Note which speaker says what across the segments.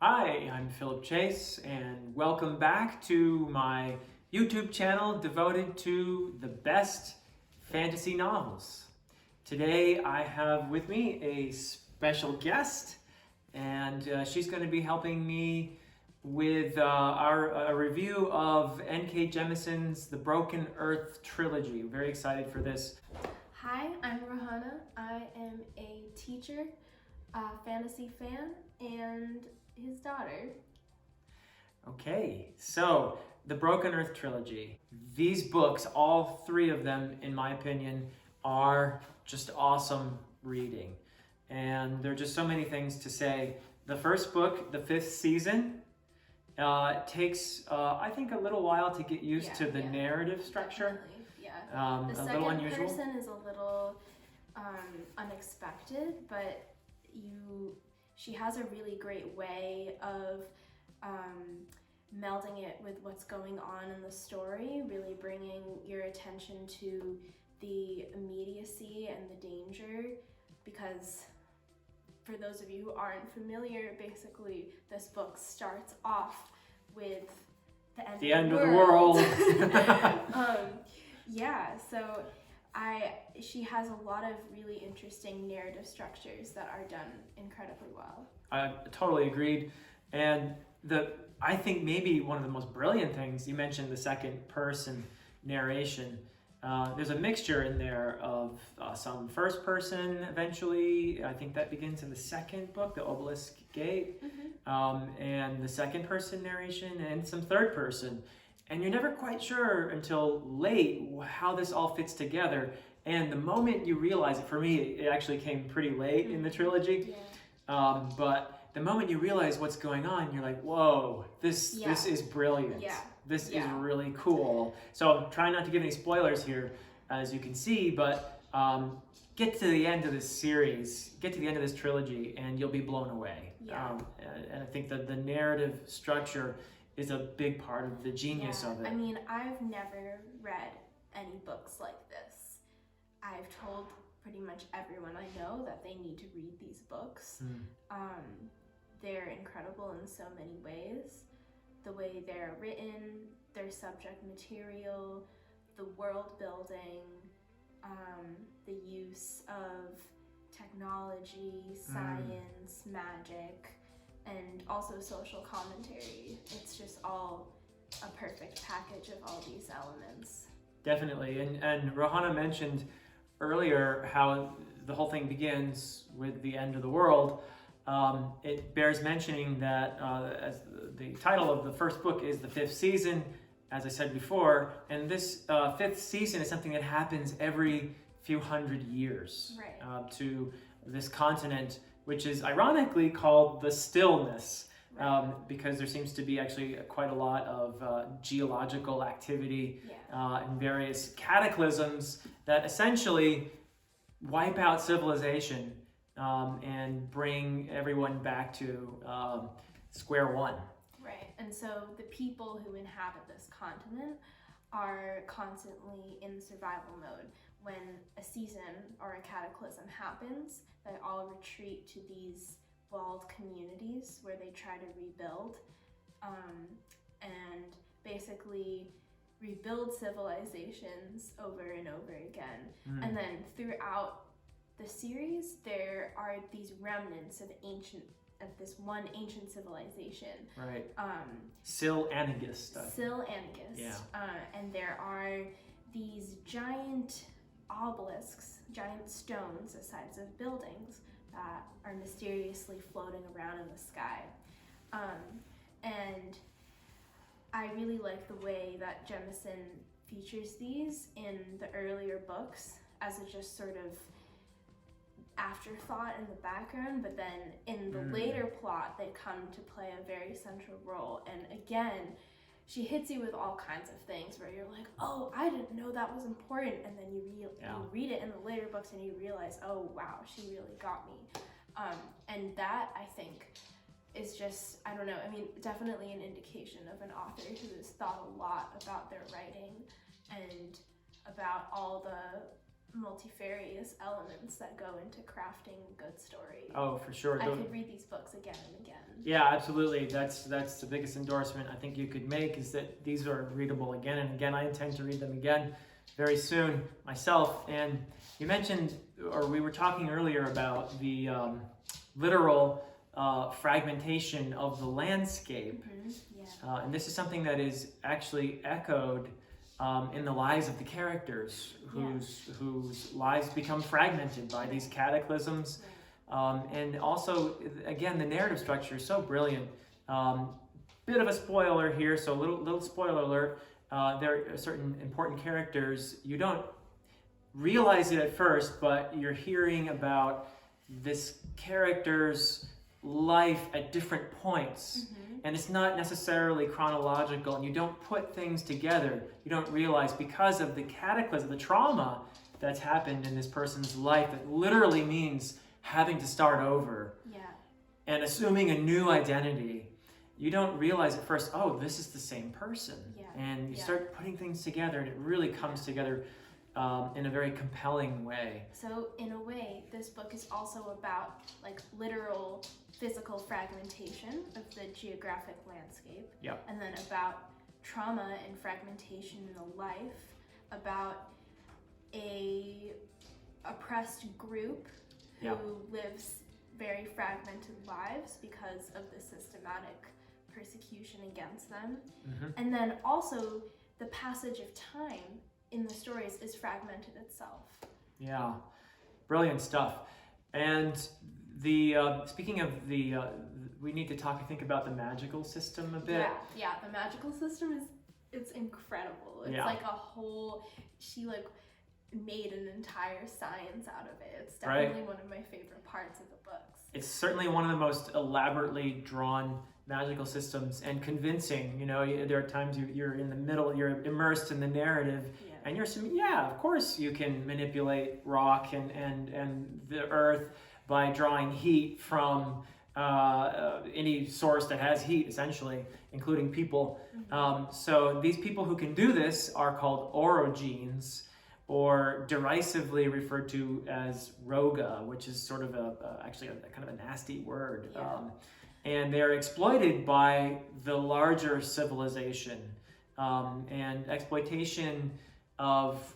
Speaker 1: Hi, I'm Philip Chase, and welcome back to my YouTube channel devoted to the best fantasy novels. Today I have with me a special guest, and she's going to be helping me with our review of N.K. Jemisin's The Broken Earth Trilogy. Very excited for this.
Speaker 2: Hi, I'm Rohana. I am a teacher, a fantasy fan, and his daughter.
Speaker 1: Okay, so the Broken Earth Trilogy. These books, all three of them, in my opinion, are just awesome reading. And there are just so many things to say. The first book, the fifth season, takes, I think, a little while to get used to the narrative structure.
Speaker 2: Definitely, yeah. The second person is a little unexpected, but she has a really great way of melding it with what's going on in the story, really bringing your attention to the immediacy and the danger, because for those of you who aren't familiar, basically this book starts off with the end of the world. So she has a lot of really interesting narrative structures that are done incredibly well.
Speaker 1: I totally agreed. And I think maybe one of the most brilliant things, you mentioned the second person narration. There's a mixture in there of some first person eventually. I think that begins in the second book, The Obelisk Gate, and the second person narration and some third person. And you're never quite sure until late how this all fits together. And the moment you realize it, for me, it actually came pretty late in the trilogy. Yeah. But the moment you realize what's going on, you're like, whoa, this is brilliant. Yeah. This is really cool. So try not to give any spoilers here, as you can see, but get to the end of this series, get to the end of this trilogy, and you'll be blown away. Yeah. And I think that the narrative structure is a big part of the genius of it.
Speaker 2: I mean, I've never read any books like this. I've told pretty much everyone I know that they need to read these books. They're incredible in so many ways. The way they're written, their subject material, the world building, the use of technology, science, magic, and also social commentary. It's just all a perfect package of all these elements.
Speaker 1: Definitely, and Rohana mentioned earlier how the whole thing begins with the end of the world. It bears mentioning that as the title of the first book is the fifth season, as I said before, and this fifth season is something that happens every few hundred years to this continent, which is ironically called the Stillness, because there seems to be actually quite a lot of geological activity and various cataclysms that essentially wipe out civilization and bring everyone back to square one.
Speaker 2: Right, and so the people who inhabit this continent are constantly in survival mode. When a season or a cataclysm happens, they all retreat to these walled communities where they try to rebuild and basically rebuild civilizations over and over again. And then throughout the series, there are these remnants of this one ancient civilization.
Speaker 1: Right. Sil-Anagus.
Speaker 2: Yeah. And there are these giant obelisks, giant stones the size of buildings that are mysteriously floating around in the sky. And I really like the way that Jemisin features these in the earlier books as a just sort of afterthought in the background, but then in the later plot they come to play a very central role. And again, she hits you with all kinds of things where you're like, oh, I didn't know that was important, and then you read it in the later books and you realize, oh wow, she really got me. And that, I think, is just, I don't know, I mean, definitely an indication of an author who has thought a lot about their writing and about all the multifarious elements that go into crafting a good story.
Speaker 1: Oh, for sure.
Speaker 2: I could read these books again and again.
Speaker 1: Yeah, absolutely. That's the biggest endorsement I think you could make, is that these are readable again and again. I intend to read them again very soon myself. And you mentioned, or we were talking earlier about the literal fragmentation of the landscape.
Speaker 2: Mm-hmm. Yeah.
Speaker 1: And this is something that is actually echoed in the lives of the characters whose lives become fragmented by these cataclysms. And also, again, the narrative structure is so brilliant. Bit of a spoiler here, so little spoiler alert. There are certain important characters. You don't realize it at first, but you're hearing about this character's life at different points.
Speaker 2: Mm-hmm.
Speaker 1: And it's not necessarily chronological, and you don't put things together. You don't realize, because of the cataclysm, the trauma that's happened in this person's life, that literally means having to start over and assuming a new identity. You don't realize at first, oh, this is the same person. And you start putting things together, and it really comes together in a very compelling way.
Speaker 2: So in a way, this book is also about like literal physical fragmentation of the geographic landscape. And then about trauma and fragmentation in the life, about a oppressed group who lives very fragmented lives because of the systematic persecution against them. And then also the passage of time in the stories is fragmented itself. Yeah,
Speaker 1: brilliant stuff. And the speaking of the, we need to talk, I think, about the magical system a bit.
Speaker 2: Yeah, the magical system it's incredible. It's like a whole, she like made an entire science out of it. It's definitely one of my favorite parts of the books.
Speaker 1: It's certainly one of the most elaborately drawn magical systems, and convincing. You know, there are times you're in the middle, you're immersed in the narrative, and you're assuming, of course you can manipulate rock and the earth by drawing heat from any source that has heat, essentially, including people. So these people who can do this are called orogenes, or derisively referred to as roga, which is sort of actually a kind of a nasty word. And they're exploited by the larger civilization, and exploitation of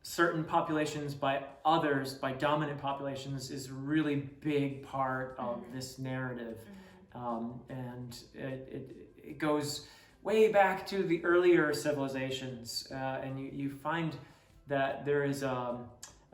Speaker 1: certain populations by others, by dominant populations, is a really big part of this narrative. And it goes way back to the earlier civilizations, and you find that there is a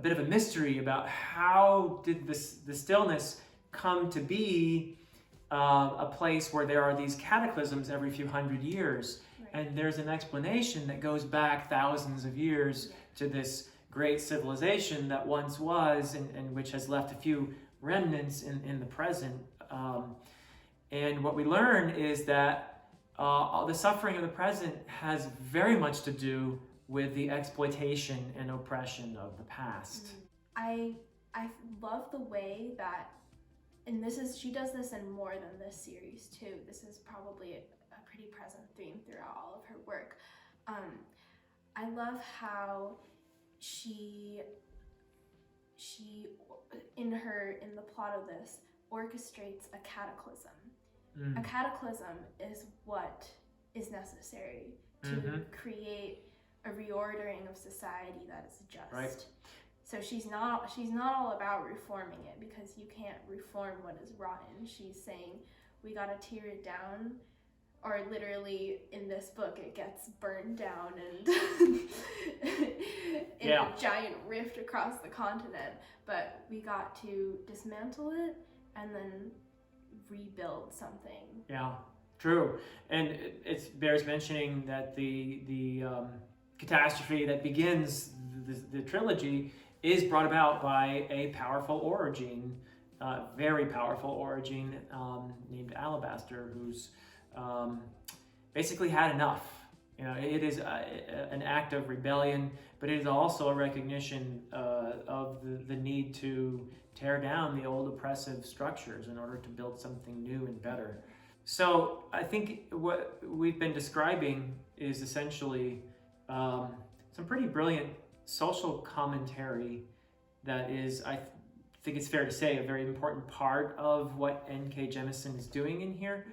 Speaker 1: bit of a mystery about how did the stillness come to be a place where there are these cataclysms every few hundred years. And there's an explanation that goes back thousands of years to this great civilization that once was, and which has left a few remnants in the present. And what we learn is that the suffering of the present has very much to do with the exploitation and oppression of the past.
Speaker 2: I love the way that, and she does this in more than this series too. This is probably a pretty present theme throughout all of her work. I love how she in the plot of this orchestrates a cataclysm. A cataclysm is what is necessary to create a reordering of society that is just. So she's not all about reforming it, because you can't reform what is rotten. She's saying we gotta tear it down, or literally in this book it gets burned down and in a giant rift across the continent. But we got to dismantle it and then rebuild something.
Speaker 1: Yeah, true. And it bears mentioning that the catastrophe that begins the trilogy is brought about by a powerful orogene, very powerful orogene named Alabaster, who's basically had enough. You know, it is an act of rebellion, but it is also a recognition of the need to tear down the old oppressive structures in order to build something new and better. So I think what we've been describing is essentially some pretty brilliant social commentary that is, I think it's fair to say, a very important part of what N.K. Jemisin is doing in here.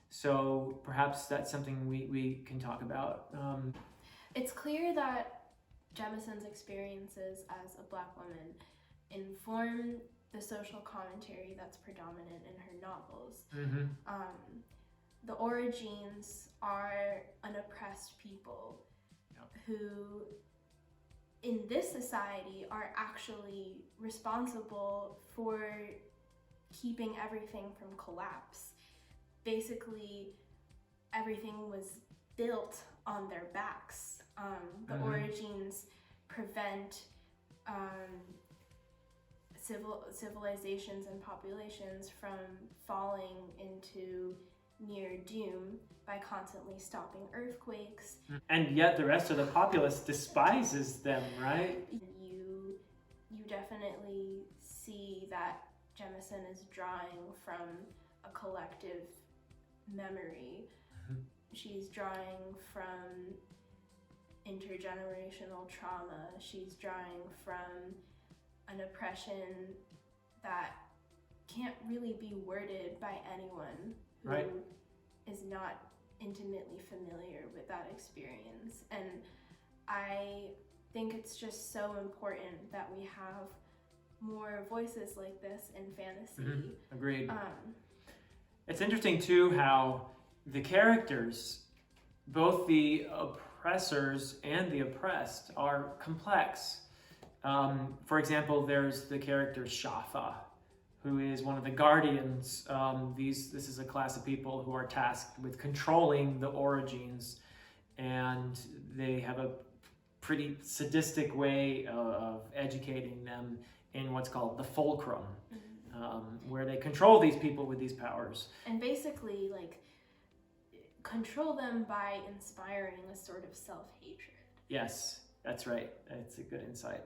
Speaker 1: So perhaps that's something we can talk about.
Speaker 2: It's clear that Jemisin's experiences as a Black woman inform the social commentary that's predominant in her novels. The Origines are an oppressed people who, in this society, are actually responsible for keeping everything from collapse. Basically, everything was built on their backs. The Origines prevent civilizations and populations from falling into near doom by constantly stopping earthquakes.
Speaker 1: And yet the rest of the populace despises them, right?
Speaker 2: You definitely see that Jemisin is drawing from a collective memory. She's drawing from intergenerational trauma. She's drawing from an oppression that can't really be worded by anyone who is not intimately familiar with that experience. And I think it's just so important that we have more voices like this in fantasy.
Speaker 1: Agreed. It's interesting too how the characters, both the oppressors and the oppressed, are complex. For example, there's the character Shafa, who is one of the guardians. This is a class of people who are tasked with controlling the Origines, and they have a pretty sadistic way of educating them in what's called the fulcrum, where they control these people with these powers.
Speaker 2: And basically, like, control them by inspiring a sort of self-hatred.
Speaker 1: Yes, that's right. That's a good insight.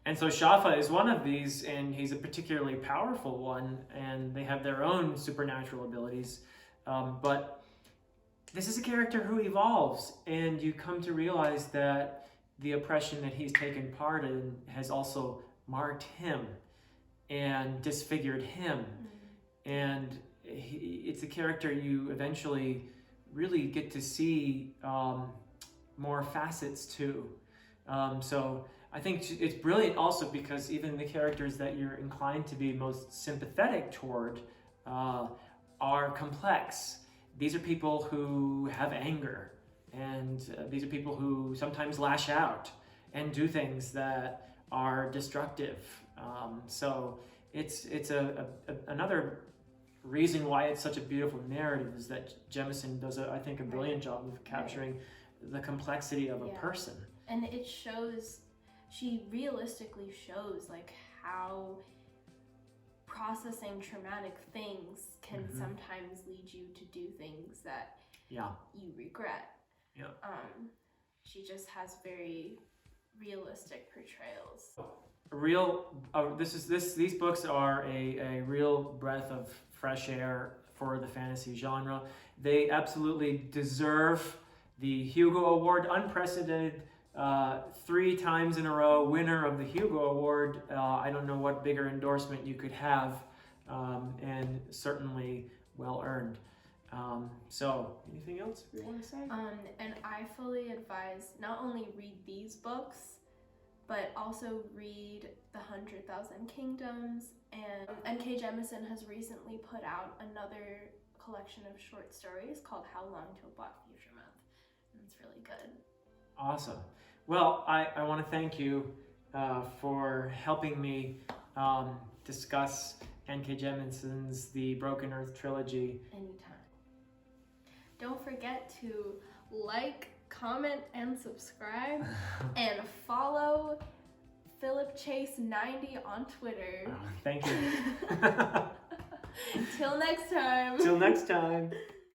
Speaker 1: And so Shafa is one of these, and he's a particularly powerful one, and they have their own supernatural abilities. But this is a character who evolves, and you come to realize that the oppression that he's taken part in has also marked him and disfigured him. And it's a character you eventually really get to see more facets to. So I think it's brilliant also because even the characters that you're inclined to be most sympathetic toward are complex. These are people who have anger, and these are people who sometimes lash out and do things that are destructive. So it's another reason why it's such a beautiful narrative is that Jemisin does, I think, a brilliant job of capturing the complexity of a person.
Speaker 2: And it shows, she realistically shows like how processing traumatic things can sometimes lead you to do things that you regret. She just has very realistic portrayals. These books are a real breath of fresh air for the fantasy genre. They absolutely deserve the Hugo Award, unprecedented 3 times in a row winner of the Hugo Award. I don't know what bigger endorsement you could have, and certainly well earned. So anything else you want to say? And I fully advise not only read these books, but also read The 100,000 Kingdoms. And N.K. Jemisin has recently put out another collection of short stories called How Long Till Black Future Month. And it's really good.
Speaker 1: Awesome. Well, I want to thank you for helping me discuss N.K. Jemisin's The Broken Earth Trilogy.
Speaker 2: Anytime. Don't forget to like, comment, and subscribe, and follow Philip Chase 90 on Twitter.
Speaker 1: Thank you.
Speaker 2: Till next time.
Speaker 1: Till next time.